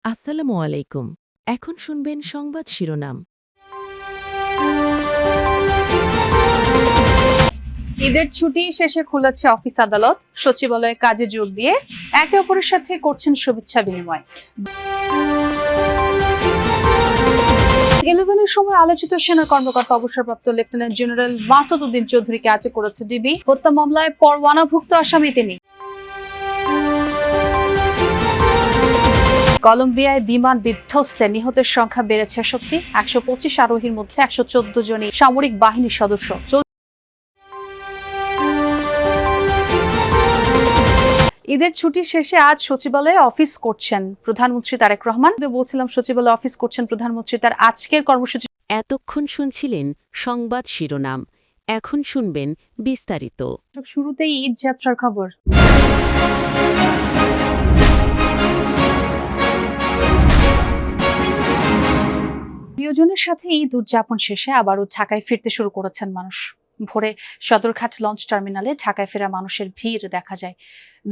আসসালামু আলাইকুম। এখন শুনবেন সংবাদ শিরোনাম। ঈদের ছুটি শেষে খুলেছে অফিস আদালত, সচিবালয়ে কাজে যোগ দিয়ে একে অপরের সাথে করছেন শুভেচ্ছা বিনিময়। 11-এর সময় আলোচিত সেনা কর্মকর্তা অবসরপ্রাপ্ত লেফটেন্যান্ট জেনারেল মাসুদ উদ্দিন চৌধুরীকে আটক করেছে ডিবি। হত্যা মামলায় পরোয়ানাভুক্ত আসামি তিনি। কলম্বিয়ায় বিমান বিধ্বস্তে নিহতের সংখ্যা বেড়েছে 125 আরোহীর মধ্যে 114 জনই সামরিক বাহিনীর সদস্য। ঈদের ছুটি শেষে আজ সচিবালয়ে অফিস করছেন প্রধানমন্ত্রী তারেক রহমান। বলছিলাম সচিবালয়ে অফিস করছেন প্রধানমন্ত্রী, তার আজকের কর্মসূচি। এতক্ষণ শুনছিলেন সংবাদ শিরোনাম, এখন শুনবেন বিস্তারিত। শুরুতেই ঈদ যাত্রার খবর। প্রিয়জনের সাথে ঈদ উদযাপন শেষে আবারও ঢাকায় ফিরতে শুরু করেছেন মানুষ। ভোরে সদরঘাট লঞ্চ টার্মিনালে ঢাকায় ফেরা মানুষের ভিড় দেখা যায়।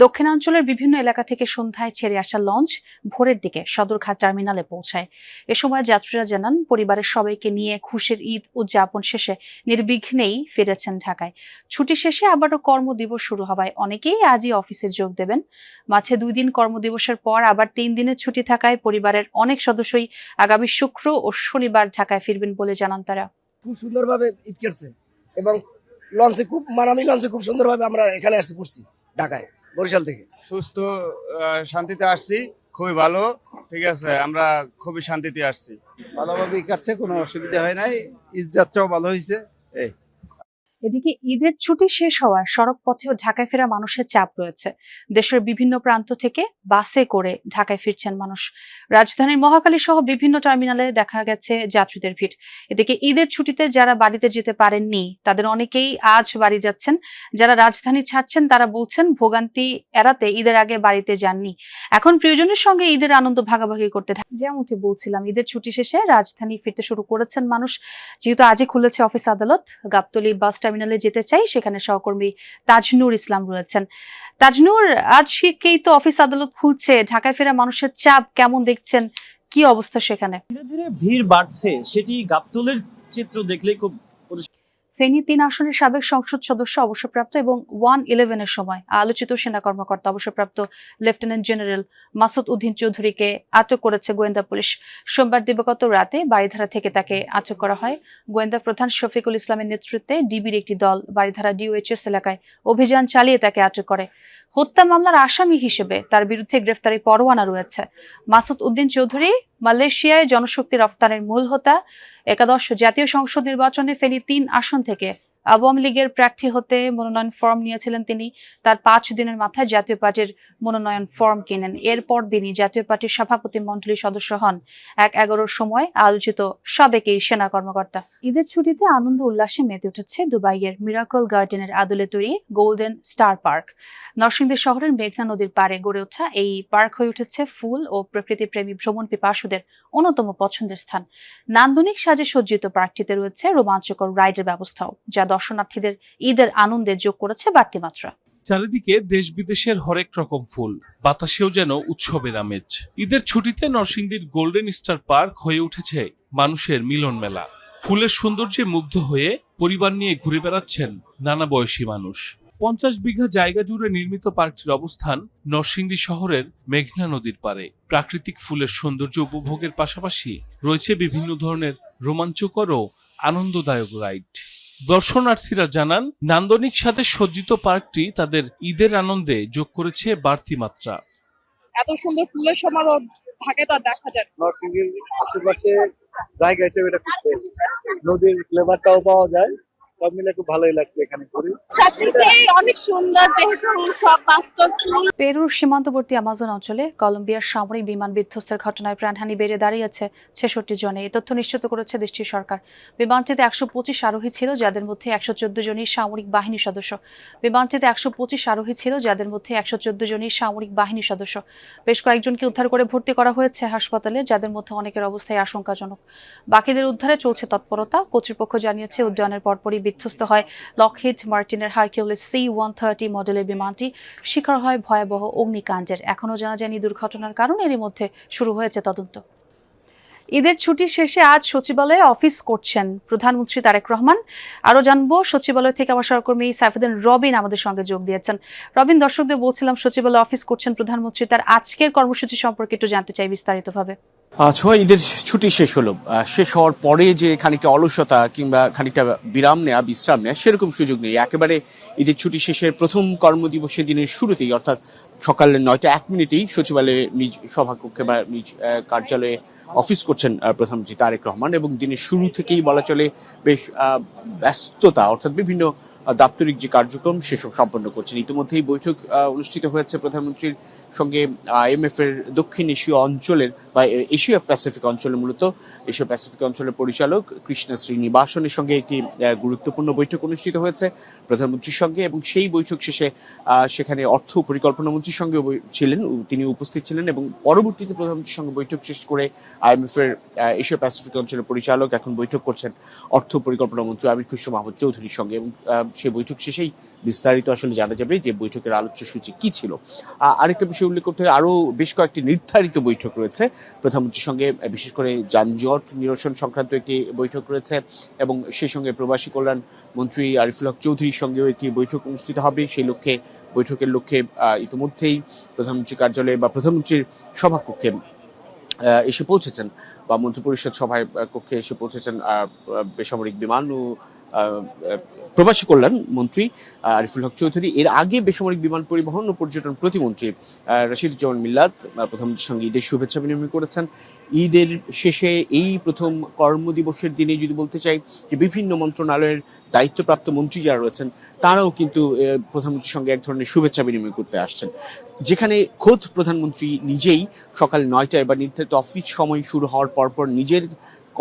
দক্ষিণাঞ্চলের বিভিন্ন এলাকা থেকে সন্ধ্যায় ছেড়ে আসা লঞ্চ ভোরের দিকে সদরঘাট টার্মিনালে পৌঁছায়। এ সময় যাত্রীরা জানান, পরিবারের সবাইকে নিয়ে খুশির ঈদ উদযাপন শেষে নির্বিঘ্নেই ফিরেছেন ঢাকায়। ছুটি শেষে আবারও কর্মদিবস শুরু হওয়ায় অনেকেই আজই অফিসে যোগ দেবেন। মাঝে 2 দিন কর্মদিবসের পর আবার 3 দিনের ছুটি থাকায় পরিবারের অনেক সদস্যই আগামী শুক্র ও শনিবার ঢাকায় ফিরবেন বলে জানান তারা। খুব সুন্দরভাবে ঈদ কেটেছে এবং লঞ্চে মানামি লঞ্চে খুব সুন্দরভাবে আমরা এখানে আসছি, পড়ছি ঢাকায় বরিশাল থেকে। সুস্থ শান্তিতে আসছি, খুবই ভালো। ঠিক আছে, আমরা খুবই শান্তিতে আসছি, ভালোভাবে কাটছে, কোনো অসুবিধা হয় নাই। ঈদ যাত্রাও ভালো হয়েছে। এদিকে ঈদের ছুটি শেষ হওয়ায় সড়ক পথেও ঢাকায় ফেরা মানুষের চাপ রয়েছে। দেশের বিভিন্ন প্রান্ত থেকে বাসে করে ঢাকায় ফিরছেন মানুষ। রাজধানীর মহাখালী সহ বিভিন্ন টার্মিনালে দেখা গেছে যাত্রীদের ভিড়। এদিকে ঈদের ছুটিতে যারা বাড়িতে যেতে পারেননি তাদের অনেকেই আজ বাড়ি যাচ্ছেন। যারা রাজধানী ছাড়ছেন তারা বলছেন ভোগান্তি এড়াতে ঈদের আগে বাড়িতে যাননি, এখন প্রিয়জনের সঙ্গে ঈদের আনন্দ ভাগাভাগি করতে। যেমনটি বলছিলাম, ঈদের ছুটি শেষে রাজধানী ফিরতে শুরু করেছেন মানুষ। যেহেতু আজই খুলেছে অফিস আদালত, গাবতলী বাস টার্মিনালে যেতে চাই, সেখানে সহকর্মী তাজনুর ইসলাম রয়েছেন। তাজনুর, আজকেই তো অফিস আদালত খুলছে, ঢাকায় ফেরা মানুষের চাপ কেমন দেখছেন, কি অবস্থা সেখানে? ধীরে ধীরে ভিড় বাড়ছে, সেটি গাবতলীর চিত্র দেখলেই খুব। ফেনী 3 আসনের সাবেক সংসদ সদস্য অবসরপ্রাপ্ত এবং 1-11-এর সময় আলোচিত সেনা কর্মকর্তা অবসরপ্রাপ্ত লেফটেন্যান্ট জেনারেল মাসুদ উদ্দিন চৌধুরীকে আটক করেছে গোয়েন্দা পুলিশ। সোমবার দিবাগত রাতে বাড়িধারা থেকে তাকে আটক করা হয়। গোয়েন্দা প্রধান শফিকুল ইসলামের নেতৃত্বে ডিবির একটি দল বাড়িধারা ডিওএইচএস এলাকায় অভিযান চালিয়ে তাকে আটক করে। হত্যা মামলার আসামি হিসেবে তার বিরুদ্ধে গ্রেফতারি পরোয়ানা রয়েছে। মাসুদ উদ্দিন চৌধুরী মালয়েশিয়ায় জনশক্তি রফতানির মূল হোতা। 11শ জাতীয় সংসদ নির্বাচনে ফেনী 3 আসন থেকে আওয়ামী লীগের প্রার্থী হতে মনোনয়ন ফর্ম নিয়েছিলেন তিনি। তার 5 দিনের মাথায় জাতীয় পার্টির মনোনয়ন ফর্ম কেনেন। এরপর দিনই জাতীয় পার্টির সভাপতি মণ্ডলীর সদস্য হন। 1-11-র সময় আলোচিত সাবেক এই সেনা কর্মকর্তা। ঈদের ছুটিতে আনন্দ উল্লাসে মেতে উঠেছে দুবাইয়ের মিরাকল গার্ডেনের আদলে তৈরি গোল্ডেন স্টার পার্ক। নরসিংদী শহরের মেঘনা নদীর পাড়ে গড়ে ওঠা এই পার্ক হয়ে উঠেছে ফুল ও প্রকৃতিপ্রেমী ভ্রমণ পিপাসুদের অন্যতম পছন্দের স্থান। নান্দনিক সাজে সজ্জিত পার্কটিতে রয়েছে রোমাঞ্চকর রাইডের ব্যবস্থাও, যা দর্শনার্থীদের ঈদের আনন্দে যোগ করেছে বাড়তি মাত্রা। চারিদিকে দেশ বিদেশের হরেক রকম ফুল, বাতাসেও যেন উৎসবের আমেজ। ঈদের ছুটিতে নরসিংদীর গোল্ডেন স্টার পার্ক হয়ে উঠেছে মানুষের মিলন মেলা। ফুলের সৌন্দর্যে মুগ্ধ হয়ে পরিবার নিয়ে ঘুরে বেড়াচ্ছেন নানা বয়সী মানুষ। 50 বিঘা জায়গা জুড়ে নির্মিত পার্কটির অবস্থান নরসিংদী শহরের মেঘনা নদীর পাড়ে। প্রাকৃতিক ফুলের সৌন্দর্য উপভোগের পাশাপাশি রয়েছে বিভিন্ন ধরনের রোমাঞ্চকর ও আনন্দদায়ক রাইড। দর্শনার্থীরা জানান, নান্দনিক সাথে সজ্জিত পার্কটি তাদের ঈদের আনন্দে যোগ করেছে বাড়তি মাত্রা। এত সুন্দর ফুলের সমারোহ ঢাকায় তো আর দেখা যায় না। নরসিংদীর আশেপাশে জায়গা হিসেবে এটা খুব বেস্ট, নদীর ফ্লেভারটাও পাওয়া যায়, সব মিলে খুব ভালোই লাগছে এখানে ঘুরে। সবকিছুই অনেক সুন্দর, যেহেতু সব বাস্তব ফুল। পেরুর সীমান্তবর্তী আমাজন অঞ্চলে কলম্বিয়ার সামরিক বিমান বিধ্বস্তের ঘটনায় প্রাণহানি বেড়ে দাঁড়িয়েছে 66 জনে। এই তথ্য নিশ্চিত করেছে দেশটির সরকার। বিমানটিতে 125 আরোহী ছিল, যাদের মধ্যে 114 জনই সামরিক বাহিনীর সদস্য। বিমানটিতে 125 আরোহী ছিল, যাদের মধ্যে 114 জনই সামরিক বাহিনীর সদস্য। বেশ কয়েকজনকে উদ্ধার করে ভর্তি করা হয়েছে হাসপাতালে, যাদের মধ্যে অনেকের অবস্থায় আশঙ্কাজনক। বাকিদের উদ্ধারে চলছে তৎপরতা। কর্তৃপক্ষ জানিয়েছে উড্ডয়নের পরপরই বিধ্বস্ত হয় লকহিড মার্টিনের হারকিউলিস C-130 মডেলের বিমানটি, শিকার হয় ভয়াবহ অগ্নিকাণ্ডের। এখনও জানা যায়নি দুর্ঘটনার কারণ, এরই মধ্যে শুরু হয়েছে তদন্ত। ঈদের ছুটি শেষে আজ সচিবালয়ে অফিস করছেন প্রধানমন্ত্রী তারেক রহমান। আরো জানবো সচিবালয় থেকে আমার সহকর্মী সাইফুদ্দিন রবিন আমাদের সঙ্গে যোগ দিয়েছেন। রবিন, দর্শকদের বলছিলাম সচিবালয়ে অফিস করছেন প্রধানমন্ত্রী, তার আজকের কর্মসূচি সম্পর্কে একটু জানতে চাই বিস্তারিতভাবে। ছোঁয়া, ঈদের ছুটি শেষ হলো, শেষ হওয়ার পরে যে খানিকটা অলসতা কিংবা খানিকটা বিশ্রাম নেওয়া সেরকম সুযোগ নেই। একেবারে ঈদের ছুটি শেষের প্রথম কর্মদিবসের দিনের শুরুতেই অর্থাৎ সকাল 9:01 সচিবালয়ে নিজ সভাকক্ষে বা নিজ কার্যালয়ে অফিস করছেন প্রধানমন্ত্রী তারেক রহমান, এবং দিনের শুরু থেকেই বলা চলে বেশ ব্যস্ততা, অর্থাৎ বিভিন্ন দাপ্তরিক যে কার্যক্রম সেসব সম্পন্ন করছেন। ইতিমধ্যেই বৈঠক অনুষ্ঠিত হয়েছে প্রধানমন্ত্রীর সঙ্গে IMF এর দক্ষিণ এশীয় অঞ্চলের বা এশিয়া প্যাসিফিক অঞ্চলের, মূলত এশিয়া প্যাসিফিক অঞ্চলের পরিচালক কৃষ্ণা শ্রীনিবাসনের সঙ্গে একটি গুরুত্বপূর্ণ বৈঠক অনুষ্ঠিত হয়েছে প্রধানমন্ত্রীর সঙ্গে, এবং সেই বৈঠক শেষে সেখানে অর্থ পরিকল্পনা মন্ত্রীর সঙ্গে ছিলেন, তিনি উপস্থিত ছিলেন, এবং পরবর্তীতে প্রধানমন্ত্রীর সঙ্গে বৈঠক শেষ করে IMF এর এশিয়া প্যাসিফিক অঞ্চলের পরিচালক এখন বৈঠক করছেন অর্থ পরিকল্পনা মন্ত্রী আমির খুরশিদ মাহমুদ চৌধুরীর সঙ্গে, এবং সেই বৈঠক শেষেই বিস্তারিত আসলে জানা যাবে যে বৈঠকের আলোচ্য সূচি কি ছিল। আরেকটা বিষয় উল্লেখ করতে হয়, আরো বেশ কয়েকটি নির্ধারিত বৈঠক রয়েছে প্রধানমন্ত্রীর সঙ্গে, বিশেষ করে যানজট নিরসন সংক্রান্ত একটি বৈঠক রয়েছে, এবং সেই সঙ্গে প্রবাসী কল্যাণ মন্ত্রী আরিফুল হক চৌধুরীর সঙ্গেও একটি বৈঠক অনুষ্ঠিত হবে। সেই বৈঠকের লক্ষ্যে ইতিমধ্যেই প্রধানমন্ত্রী কার্যালয়ে বা প্রধানমন্ত্রীর সভাকক্ষে এসে পৌঁছেছেন বা মন্ত্রিপরিষদ সভায় কক্ষে এসে পৌঁছেছেন বেসামরিক বিমান ও প্রবাসী কল্যাণ মন্ত্রী আরিফুল হক চৌধুরী। এর আগে বেসামরিক বিমান পরিবহন ও পর্যটন প্রতিমন্ত্রী রশিদুজ্জামান মিল্লাত প্রধানমন্ত্রীর সঙ্গে ঈদের শুভেচ্ছা বিনিময় করেছেন। ঈদের শেষে এই প্রথম কর্মদিবসের দিনে যদি বলতে চাই যে বিভিন্ন মন্ত্রণালয়ের দায়িত্বপ্রাপ্ত মন্ত্রী যারা রয়েছেন তারাও কিন্তু প্রধানমন্ত্রীর সঙ্গে এক ধরনের শুভেচ্ছা বিনিময় করতে আসছেন, যেখানে খোদ প্রধানমন্ত্রী নিজেই সকাল 9টায় বা নির্ধারিত অফিস সময় শুরু হওয়ার পরপর নিজের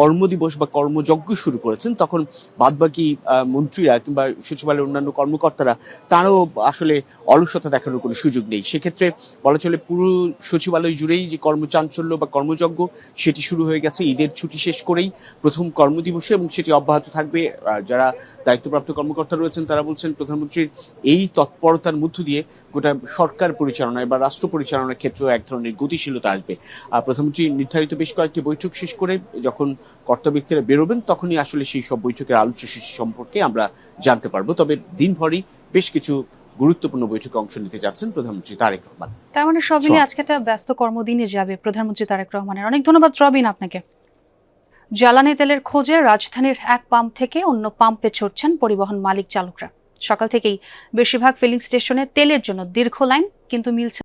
কর্মদিবস বা কর্মযজ্ঞ শুরু করেছেন। তখন বাদবাকি মন্ত্রীরা কিংবা সচিবালয়ের অন্যান্য কর্মকর্তারা তারাও আসলে অলসতা দেখানোর কোনো সুযোগ নেই। সেক্ষেত্রে বলা চলে পুরো সচিবালয় জুড়েই যে কর্মচাঞ্চল্য বা কর্মযজ্ঞ সেটি শুরু হয়ে গেছে ঈদের ছুটি শেষ করেই প্রথম কর্মদিবসে, এবং সেটি অব্যাহত থাকবে। যারা দায়িত্বপ্রাপ্ত কর্মকর্তা রয়েছেন তারা বলছেন প্রধানমন্ত্রীর এই তৎপরতার মধ্য দিয়ে গোটা সরকার পরিচালনায় বা রাষ্ট্র পরিচালনার ক্ষেত্রেও এক ধরনের গতিশীলতা আসবে। প্রধানমন্ত্রী নির্ধারিত বেশ কয়েকটি বৈঠক শেষ করে যখন কর্তা ব্যক্তিরা বেরোবেন তখনই আসলে সেই সব বৈঠকের আলোচ্য সূচি সম্পর্কে আমরা জানতে পারবো। তবে দিনভরই বেশ কিছু গুরুত্বপূর্ণ বৈঠকে অংশ নিতে যাচ্ছেন প্রধানমন্ত্রী তারেক রহমান। তার মানে সব মিলিয়ে আজকে একটা ব্যস্ত কর্মদিনে যাবে প্রধানমন্ত্রী তারেক রহমানের। অনেক ধন্যবাদ রবিন আপনাকে। জ্বালানি তেলের খোঁজে রাজধানীর এক পাম্প থেকে অন্য পাম্পে ছুটছেন পরিবহন মালিক চালকরা। সকাল থেকেই বেশিরভাগ ফিলিং স্টেশনে তেলের জন্য দীর্ঘ লাইন, কিন্তু মিলছে